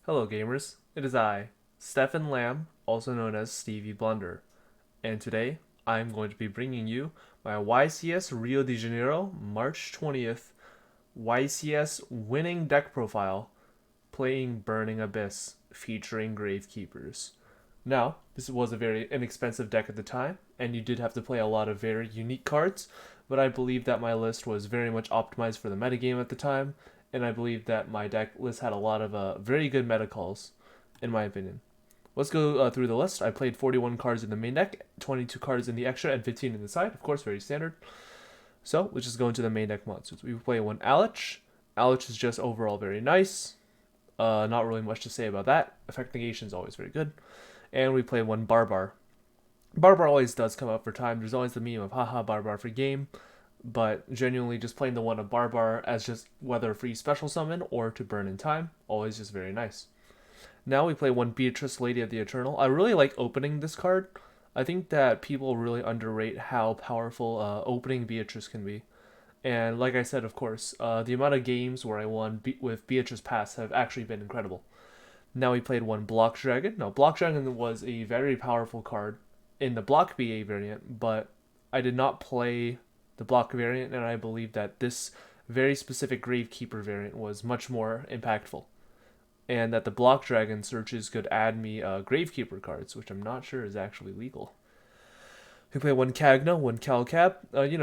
Hello, gamers. It is I, Stefan Lamb, also known as Stevie Blunder, and today I'm going to be bringing you my YCS Rio de Janeiro March 20th YCS winning deck profile playing Burning Abyss featuring Gravekeepers. Now, this was a very inexpensive deck at the time, and you did have to play a lot of very unique cards, but I believe that my list was very much optimized for the metagame at the time, and I believe that my deck list had a lot of very good meta calls, in my opinion. Let's go through the list. I played 41 cards in the main deck, 22 cards in the extra, and 15 in the side. Of course, very standard. So, let's just go into the main deck monsters. We play one Alich. Alich is just overall very nice. Not really much to say about that. Effect negation is always very good. And we play one Barbar. Barbar always does come up for time. There's always the meme of haha Barbar for game, but genuinely just playing the one of Barbar as just whether a free special summon or to burn in time, always just very nice. Now we play one Beatrice, Lady of the Eternal. I really like opening this card. I think that people really underrate how powerful opening Beatrice can be. And like I said, of course, the amount of games where I won with Beatrice Pass have actually been incredible. Now we played one Block Dragon. Now, Block Dragon was a very powerful card in the Block BA variant, but I did not play the Block variant, and I believe that this very specific Gravekeeper variant was much more impactful. And that the Block Dragon searches could add me Gravekeeper cards, which I'm not sure is actually legal. We play one Cagna, one Calcab.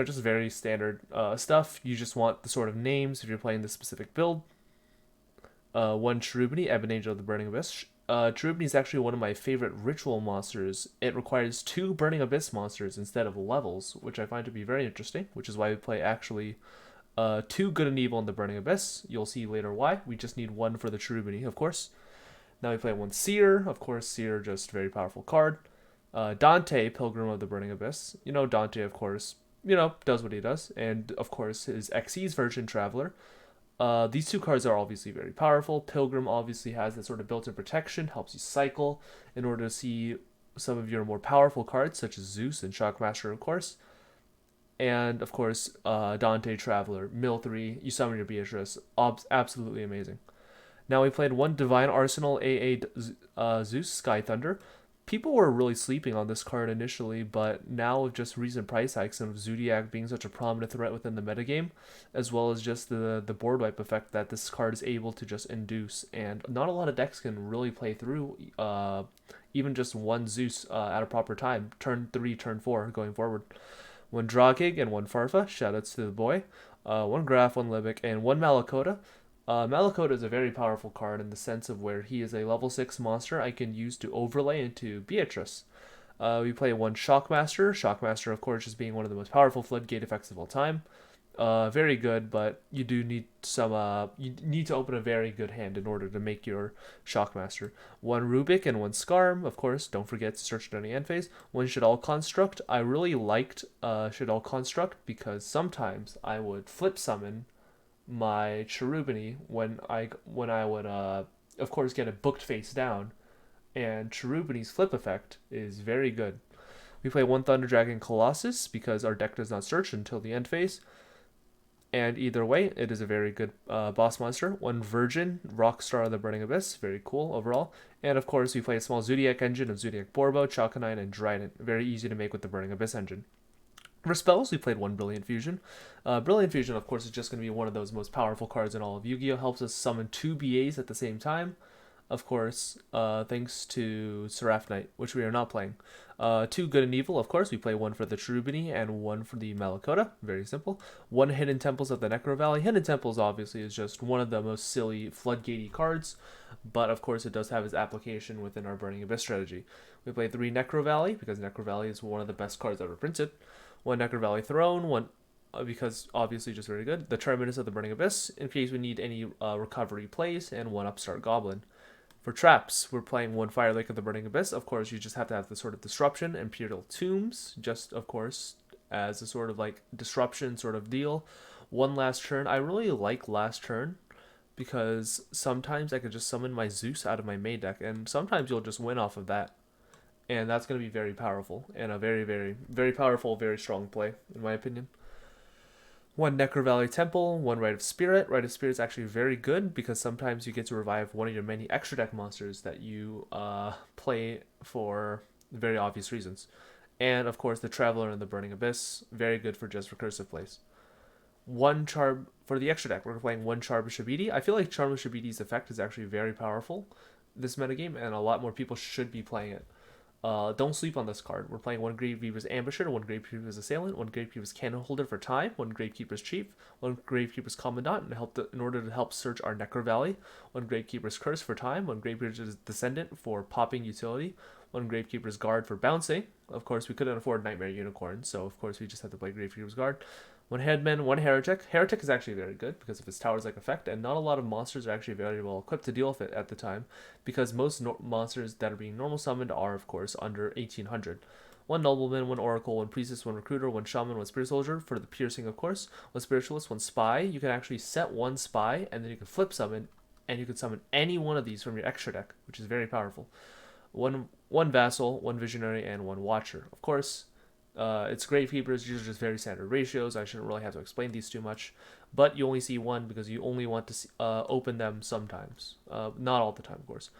Just very standard stuff. You just want the sort of names if you're playing this specific build. One Cherubini, Ebon Angel of the Burning Abyss. Cherubini is actually one of my favorite ritual monsters. It requires two Burning Abyss monsters instead of levels, which I find to be very interesting, which is why we play actually two Good and Evil in the Burning Abyss. You'll see later why. We just need one for the Cherubini, of course. Now we play one Seer. Of course, Seer, just very powerful card. Dante, Pilgrim of the Burning Abyss. Dante, of course, does what he does. And, of course, his Xyz version, Traveler. These two cards are obviously very powerful. Pilgrim obviously has that sort of built-in protection, helps you cycle in order to see some of your more powerful cards, such as Zeus and Shockmaster, of course. And, of course, Dante Traveler, Mill 3, you summon your Beatrice. Absolutely amazing. Now we played one Divine Arsenal AA Zeus Sky Thunder. People were really sleeping on this card initially, but now with just recent price hikes and with Zodiac being such a prominent threat within the metagame, as well as just the board wipe effect that this card is able to just induce, and not a lot of decks can really play through even just one Zeus at a proper time, turn 3, turn 4 going forward. One Drawgig and one Farfa, shoutouts to the boy. One Graf, one Libic, and one Malakota. Malakota is a very powerful card in the sense of where he is a level 6 monster I can use to overlay into Beatrice. We play one Shockmaster. Shockmaster, of course, just being one of the most powerful floodgate effects of all time. Very good, but you do need some. You need to open a very good hand in order to make your Shockmaster. One Rubik and one Skarm, of course. Don't forget to search during the end phase. One Shadal Construct. I really liked Shadal Construct because sometimes I would flip summon my Cherubini when I would of course get it booked face down, and Cherubini's flip effect is very good. We play one Thunder Dragon Colossus because our deck does not search until the end phase, and either way it is a very good boss monster. One Virgin Rockstar of the Burning Abyss, very cool overall. And of course we play a small Zodiac engine of Zodiac Borbo, Chalconine, and Dryden, very easy to make with the Burning Abyss engine. For spells, we played one Brilliant Fusion. Brilliant Fusion, of course, is just going to be one of those most powerful cards in all of Yu-Gi-Oh! Helps us summon two BAs at the same time. Of course, thanks to Seraph Knight, which we are not playing. Two Good and Evil, of course. We play one for the Cherubini and one for the Malakota. Very simple. One Hidden Temples of the Necro Valley. Hidden Temples, obviously, is just one of the most silly floodgatey cards, but of course it does have its application within our Burning Abyss strategy. We play three Necro Valley, because Necro Valley is one of the best cards ever printed. One Necro Valley Throne, one because obviously just very good. The Terminus of the Burning Abyss, in case we need any recovery plays, and one Upstart Goblin. For traps, we're playing one Fire Lake of the Burning Abyss. Of course, you just have to have the sort of disruption. Imperial Tombs, just of course as a sort of like disruption sort of deal. One Last Turn. I really like Last Turn because sometimes I could just summon my Zeus out of my main deck, and sometimes you'll just win off of that. And that's going to be very powerful and a very, very, very powerful, very strong play, in my opinion. One Necro Valley Temple, one Rite of Spirit. Rite of Spirit is actually very good because sometimes you get to revive one of your many extra deck monsters that you play for very obvious reasons. And of course, the Traveler and the Burning Abyss, very good for just recursive plays. One Charm for the extra deck. We're playing one Charm Shabiti. I feel like Charm Shabiti's effect is actually very powerful this metagame, and a lot more people should be playing it. Don't sleep on this card. We're playing one Gravekeeper's Ambusher, one Gravekeeper's Assailant, one Gravekeeper's Cannon Holder for time, one Gravekeeper's Chief, one Gravekeeper's Commandant in order to help search our Necro Valley, one Gravekeeper's Curse for time, one Gravekeeper's Descendant for popping utility, one Gravekeeper's Guard for bouncing. Of course, we couldn't afford Nightmare Unicorn, so of course we just had to play Gravekeeper's Guard. One Headman, one Heretic. Heretic is actually very good because of its Towers-like effect, and not a lot of monsters are actually very well equipped to deal with it at the time, because most monsters that are being normal summoned are, of course, under 1800. One Nobleman, one Oracle, one Priestess, one Recruiter, one Shaman, one Spirit Soldier for the piercing, of course, one Spiritualist, one Spy. You can actually set one Spy, and then you can flip summon, and you can summon any one of these from your extra deck, which is very powerful. One Vassal, one Visionary, and one Watcher. Of course, it's Gravekeepers. These are just very standard ratios. I shouldn't really have to explain these too much, but you only see one because you only want to open them sometimes, not all the time, of course.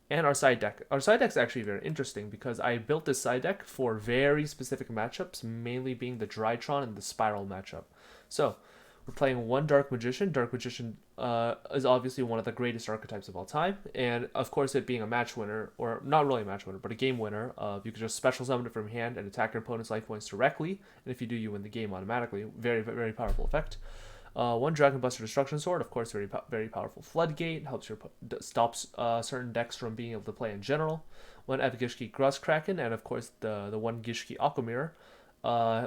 And our side deck. Our side deck's actually very interesting because I built this side deck for very specific matchups, mainly being the Drytron and the Spiral matchup. So we're playing one Dark Magician. Dark Magician is obviously one of the greatest archetypes of all time, and of course, it being a match winner, or not really a match winner, but a game winner. You can just special summon it from hand and attack your opponent's life points directly, and if you do, you win the game automatically. Very, very powerful effect. One Dragon Buster Destruction Sword, of course, very powerful Floodgate, helps stops certain decks from being able to play in general. One Evigishki Kraken, and of course the one Gishki Aquamirror.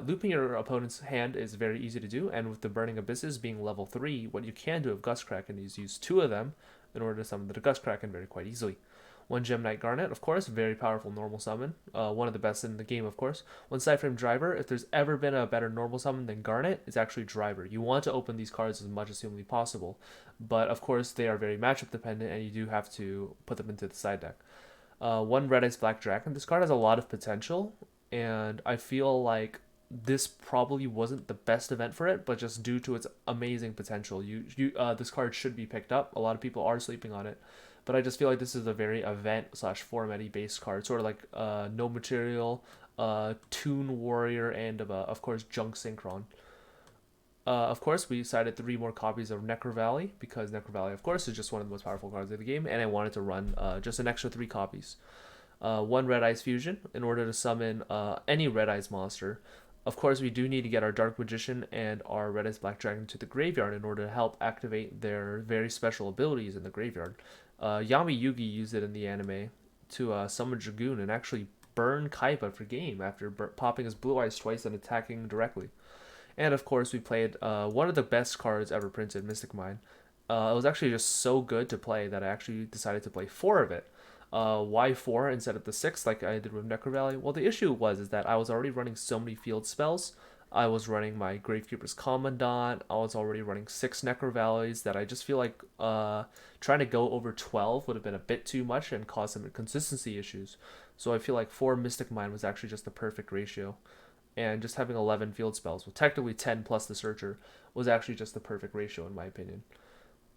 Looping your opponent's hand is very easy to do, and with the Burning Abysses being level 3, what you can do with Gust Kraken is use 2 of them in order to summon the Gust Kraken quite easily. One Gem Knight Garnet, of course, very powerful normal summon, one of the best in the game, of course. One Sideframe Driver, if there's ever been a better normal summon than Garnet, it's actually Driver. You want to open these cards as much as humanly possible, but of course they are very matchup dependent, and you do have to put them into the side deck. One Red Eyes Black Dragon, this card has a lot of potential, and I feel like this probably wasn't the best event for it, but just due to its amazing potential, this card should be picked up. A lot of people are sleeping on it, but I just feel like this is a very event/formatty based card, sort of like No Material, Toon Warrior, and of course Junk Synchron. Of course, we decided 3 more copies of Necro Valley because Necro Valley, of course, is just one of the most powerful cards of the game, and I wanted to run just an extra 3 copies. One Red Eyes Fusion in order to summon any Red Eyes monster. Of course, we do need to get our Dark Magician and our Red Eyes Black Dragon to the graveyard in order to help activate their very special abilities in the graveyard. Yami Yugi used it in the anime to summon Dragoon and actually burn Kaiba for game after popping his Blue Eyes twice and attacking directly. And of course, we played one of the best cards ever printed, Mystic Mine. It was actually just so good to play that I actually decided to play 4 of it. Why 4 instead of the 6 like I did with Necro Valley? Well, the issue is that I was already running so many field spells. I was running my Gravekeeper's Commandant. I was already running 6 Necro Valleys that I just feel like trying to go over 12 would have been a bit too much and cause some consistency issues. So I feel like 4 Mystic Mine was actually just the perfect ratio. And just having 11 field spells, well, technically 10 plus the Searcher, was actually just the perfect ratio in my opinion.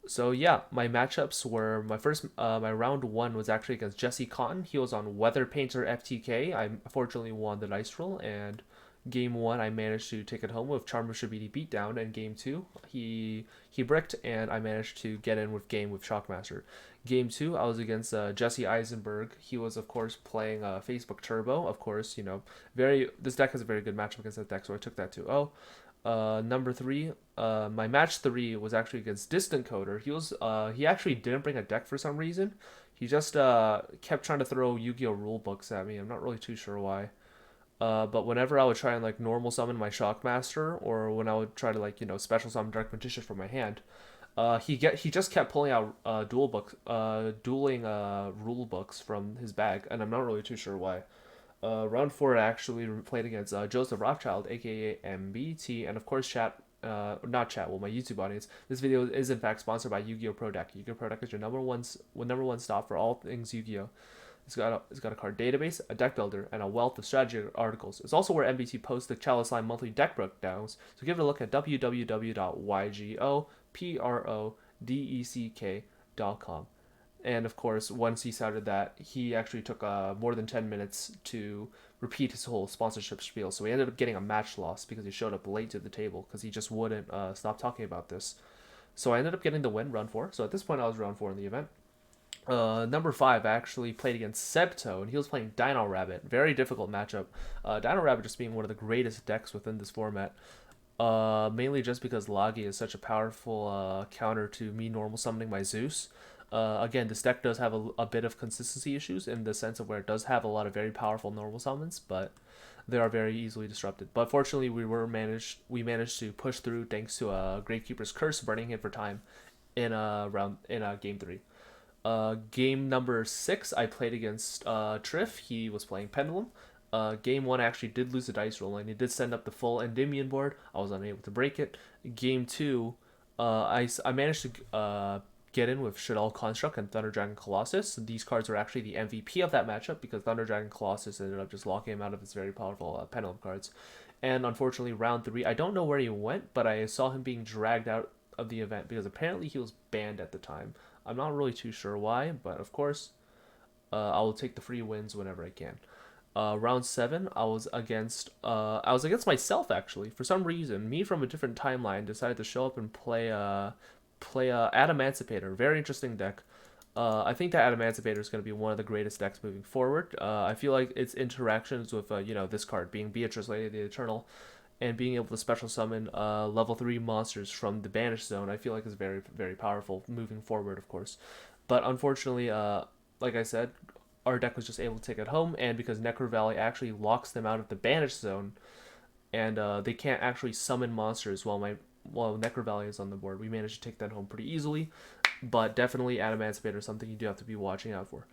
So yeah, my matchups were my round 1 was actually against Jesse Cotton. He was on Weather Painter FTK. I fortunately won the dice roll, and game 1 I managed to take it home with Charmer Shabiti beatdown, and game 2 he bricked, and I managed to get in with Shockmaster. Game 2 I was against Jesse Eisenberg. He was of course playing Facebook Turbo. Of course, this deck has a very good matchup against that deck, so I took that 2-0. Number 3, my match 3 was actually against Distant Coder. He actually didn't bring a deck for some reason. He just kept trying to throw Yu-Gi-Oh rule books at me. I'm not really too sure why. But whenever I would try and normal summon my Shockmaster, or when I would try to special summon Dark Magician from my hand, he just kept pulling out dueling rule books from his bag, and I'm not really too sure why. Round 4 I actually played against Joseph Rothschild, aka MBT, and of course not chat, well, my YouTube audience. This video is in fact sponsored by Yu-Gi-Oh! Pro Deck. Yu-Gi-Oh! Pro Deck is your number one stop for all things Yu-Gi-Oh! It's got a card database, a deck builder, and a wealth of strategy articles. It's also where MBT posts the Chalice Line monthly deck breakdowns. So give it a look at www.ygoprodeck.com. And of course, once he started that, he actually took more than 10 minutes to repeat his whole sponsorship spiel. So he ended up getting a match loss because he showed up late to the table because he just wouldn't stop talking about this. So I ended up getting the win, round 4. So at this point, I was round 4 in the event. Number 5, I actually played against Sebto, and he was playing Dino Rabbit. Very difficult matchup. Dino Rabbit just being one of the greatest decks within this format. Mainly just because Lagi is such a powerful counter to me normal summoning my Zeus. Again, this deck does have a bit of consistency issues in the sense of where it does have a lot of very powerful normal summons, but they are very easily disrupted. But fortunately, we managed to push through thanks to Gravekeeper's Curse burning him for time in game 3. Game number 6, I played against Triff. He was playing Pendulum. Game 1, I actually did lose the dice roll, and he did send up the full Endymion board. I was unable to break it. Game 2, I managed to get in with Shaddoll Construct and Thunder Dragon Colossus. These cards are actually the MVP of that matchup because Thunder Dragon Colossus ended up just locking him out of his very powerful Pendulum cards. And unfortunately, round 3, I don't know where he went, but I saw him being dragged out of the event because apparently he was banned at the time. I'm not really too sure why, but of course, I will take the free wins whenever I can. Round 7, I was against myself actually. For some reason, me from a different timeline decided to show up and play Adamantipator. Very interesting deck. I think that Adamantipator is going to be one of the greatest decks moving forward. I feel like its interactions with this card being Beatrice Lady of the Eternal, and being able to special summon level 3 monsters from the Banished Zone, I feel like is very, very powerful moving forward, of course. But unfortunately, like I said, our deck was just able to take it home, and because Necro Valley actually locks them out of the Banished Zone, and they can't actually summon monsters while Necro Valley is on the board, we managed to take that home pretty easily. But definitely Adamantipator is something you do have to be watching out for.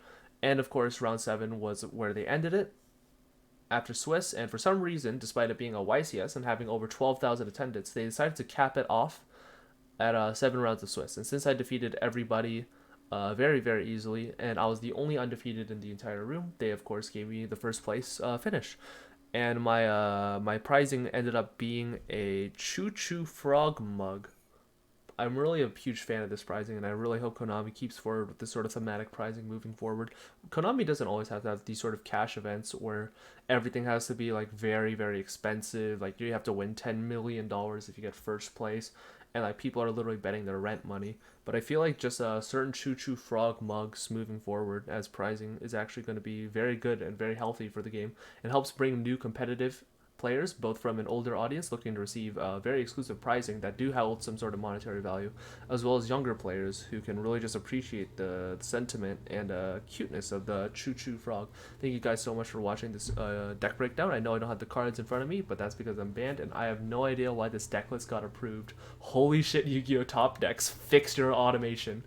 And of course, round 7 was where they ended it after Swiss, and for some reason, despite it being a YCS and having over 12,000 attendance, they decided to cap it off at 7 rounds of Swiss. And since I defeated everybody very, very easily, and I was the only undefeated in the entire room, they of course gave me the first place finish. And my prizing ended up being a Choo Choo Frog mug. I'm really a huge fan of this prizing, and I really hope Konami keeps forward with this sort of thematic prizing moving forward. Konami doesn't always have to have these sort of cash events where everything has to be like very, very expensive. Like you have to win $10 million if you get first place, and like people are literally betting their rent money. But I feel like just certain Choo Choo Frog mugs moving forward as prizing is actually going to be very good and very healthy for the game, and helps bring new competitive players, both from an older audience looking to receive very exclusive prizing that do hold some sort of monetary value, as well as younger players who can really just appreciate the sentiment and cuteness of the Choo Choo Frog. Thank you guys so much for watching this deck breakdown. I know I don't have the cards in front of me, but that's because I'm banned, and I have no idea why this deck list got approved. Holy shit, Yu-Gi-Oh! Top Decks, fix your automation.